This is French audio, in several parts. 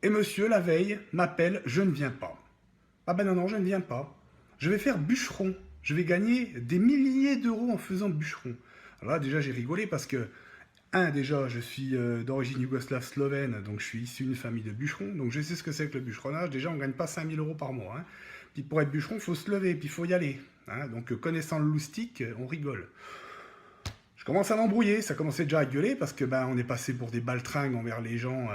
Et monsieur, la veille, m'appelle, je ne viens pas. Ah ben non, non, je ne viens pas. Je vais faire bûcheron. Je vais gagner des milliers d'euros en faisant bûcheron. Alors là, déjà, j'ai rigolé parce que, déjà, je suis d'origine yougoslave slovène, donc je suis issu d'une famille de bûcherons, donc je sais ce que c'est que le bûcheronnage. Déjà, on ne gagne pas 5000 euros par mois. Hein. Puis pour être bûcheron, il faut se lever, puis il faut y aller. Hein. Donc connaissant le loustic, on rigole. Je commence à m'embrouiller, ça commençait déjà à gueuler parce que on est passé pour des baltringues envers les gens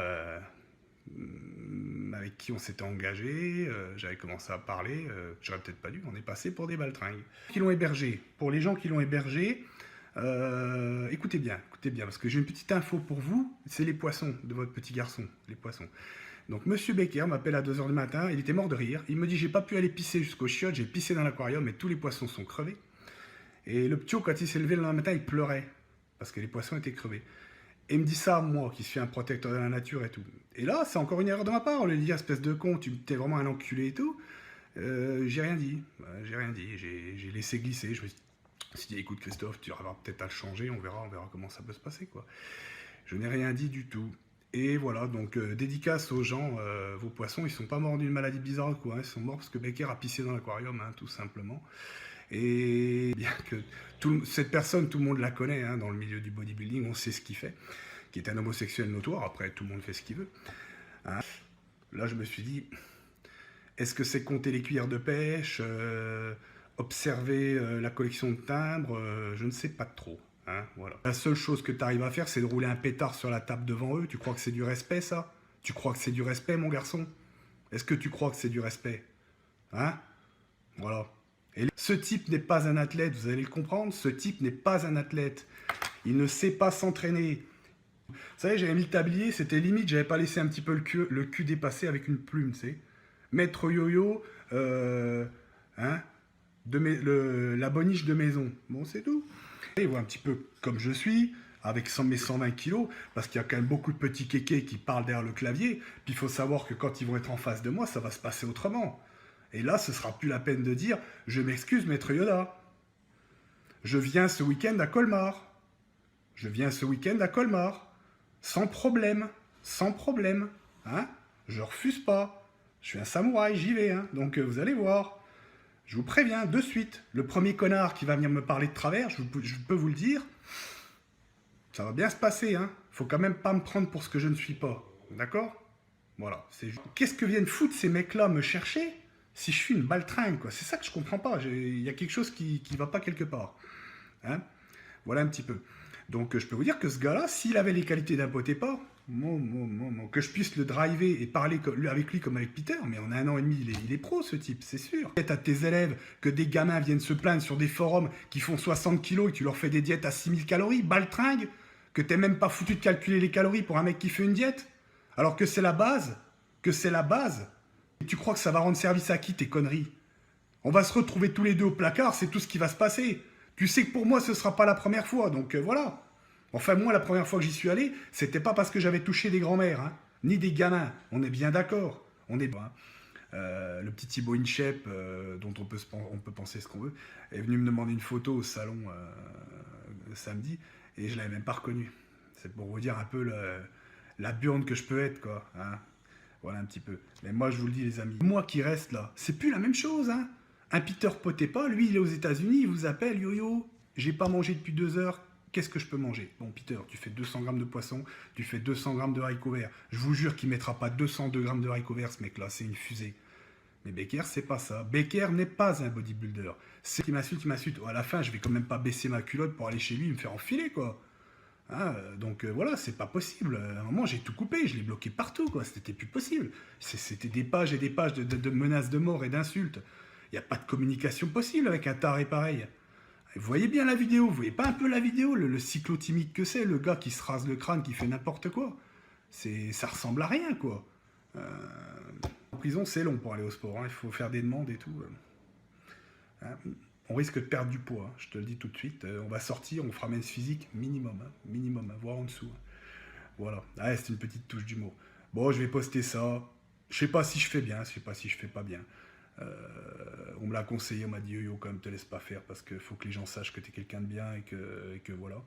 avec qui on s'était engagé. J'avais commencé à parler, j'aurais peut-être pas dû, on est passé pour des baltringues. Qui l'ont hébergé. Pour les gens qui l'ont hébergé, écoutez bien, parce que j'ai une petite info pour vous, c'est les poissons de votre petit garçon, les poissons. Donc Monsieur Becker m'appelle à 2 h du matin, il était mort de rire, il me dit j'ai pas pu aller pisser jusqu'au chiottes, j'ai pissé dans l'aquarium et tous les poissons sont crevés. Et le ptio, quand il s'est levé le lendemain matin, il pleurait, parce que les poissons étaient crevés. Et il me dit ça, moi, qui suis un protecteur de la nature et tout. Et là, c'est encore une erreur de ma part. On lui dit, espèce de con, tu t'es vraiment un enculé et tout. J'ai rien dit. J'ai laissé glisser. Je me suis dit, écoute, Christophe, tu vas peut-être à le changer. On verra comment ça peut se passer, quoi. Je n'ai rien dit du tout. Et voilà, donc dédicace aux gens, vos poissons, ils sont pas morts d'une maladie bizarre, quoi. Hein. Ils sont morts parce que Becker a pissé dans l'aquarium, hein, tout simplement. Et bien que cette personne, tout le monde la connaît hein, dans le milieu du bodybuilding, on sait ce qu'il fait, qui est un homosexuel notoire, après tout le monde fait ce qu'il veut. Hein. Là je me suis dit, est-ce que c'est compter les cuillères de pêche, observer la collection de timbres, je ne sais pas trop. Hein, voilà. La seule chose que tu arrives à faire, c'est de rouler un pétard sur la table devant eux. Tu crois que c'est du respect ça? Tu crois que c'est du respect mon garçon? Est-ce que tu crois que c'est du respect? Hein? Voilà. Et ce type n'est pas un athlète, vous allez le comprendre, ce type n'est pas un athlète. Il ne sait pas s'entraîner. Vous savez, j'avais mis le tablier, c'était limite, j'avais pas laissé un petit peu le cul dépasser avec une plume, tu sais. Maître yo-yo, hein, la boniche de maison. Bon, c'est tout. Et il voit un petit peu comme je suis, avec mes 120 kilos, parce qu'il y a quand même beaucoup de petits kékés qui parlent derrière le clavier. Puis il faut savoir que quand ils vont être en face de moi, ça va se passer autrement. Et là, ce sera plus la peine de dire « Je m'excuse, maître Yoda. Je viens ce week-end à Colmar. Je viens ce week-end à Colmar. Sans problème. Sans problème. Hein? Je refuse pas. Je suis un samouraï, j'y vais. Hein? Donc vous allez voir. Je vous préviens de suite. Le premier connard qui va venir me parler de travers, je peux vous le dire, ça va bien se passer. Hein? Faut quand même pas me prendre pour ce que je ne suis pas. D'accord? Voilà. Qu'est-ce que viennent foutre ces mecs-là me chercher si je suis une baltringue, quoi. C'est ça que je comprends pas. Il y a quelque chose qui va pas quelque part. Hein, voilà un petit peu. Donc je peux vous dire que ce gars-là, s'il avait les qualités d'un potépa, que je puisse le driver et parler avec lui comme avec Peter, mais en 1 an et demi, il est pro ce type, c'est sûr. Peut-être à tes élèves que des gamins viennent se plaindre sur des forums qui font 60 kilos et tu leur fais des diètes à 6000 calories, baltringue, que t'es même pas foutu de calculer les calories pour un mec qui fait une diète, alors que c'est la base, Et tu crois que ça va rendre service à qui tes conneries? On va se retrouver tous les deux au placard, c'est tout ce qui va se passer. Tu sais que pour moi, ce ne sera pas la première fois, donc voilà. Enfin, moi, la première fois que j'y suis allé, c'était pas parce que j'avais touché des grands-mères, hein, ni des gamins. On est bien d'accord. On est hein. Le petit Thibaut Inchep, dont on peut penser ce qu'on veut, est venu me demander une photo au salon samedi, et je l'avais même pas reconnu. C'est pour vous dire un peu la burne que je peux être, quoi. Hein. Voilà un petit peu. Mais moi, je vous le dis, les amis, moi qui reste là, c'est plus la même chose, hein. Un Peter Potepa, lui, il est aux États-Unis, il vous appelle, yo-yo, j'ai pas mangé depuis 2 heures, qu'est-ce que je peux manger? Bon, Peter, tu fais 200 grammes de poisson, tu fais 200 grammes de haricots verts. Je vous jure qu'il mettra pas 202 grammes de haricots verts, ce mec-là, c'est une fusée. Mais Becker, c'est pas ça. Becker n'est pas un bodybuilder. C'est qui m'insulte, il m'insulte. À la fin, je vais quand même pas baisser ma culotte pour aller chez lui et me faire enfiler, quoi. Hein, donc voilà, c'est pas possible. À un moment, j'ai tout coupé, je l'ai bloqué partout, quoi. C'était plus possible. C'était des pages et des pages de menaces de mort et d'insultes. Il n'y a pas de communication possible avec un taré pareil. Vous voyez bien la vidéo, vous voyez pas un peu la vidéo, le cyclotimique que c'est, le gars qui se rase le crâne, qui fait n'importe quoi. Ça ressemble à rien, quoi. En prison, c'est long pour aller au sport, hein. Il faut faire des demandes et tout. Hein. On risque de perdre du poids, hein. Je te le dis tout de suite. On va sortir, on fera mince physique minimum, hein. Minimum, hein, voire en dessous. Hein. Voilà, ah, c'est une petite touche d'humour. Bon, je vais poster ça. Je sais pas si je fais bien, je sais pas si je fais pas bien. On me l'a conseillé, on m'a dit yo, quand même te laisse pas faire parce qu'il faut que les gens sachent que tu es quelqu'un de bien et que voilà.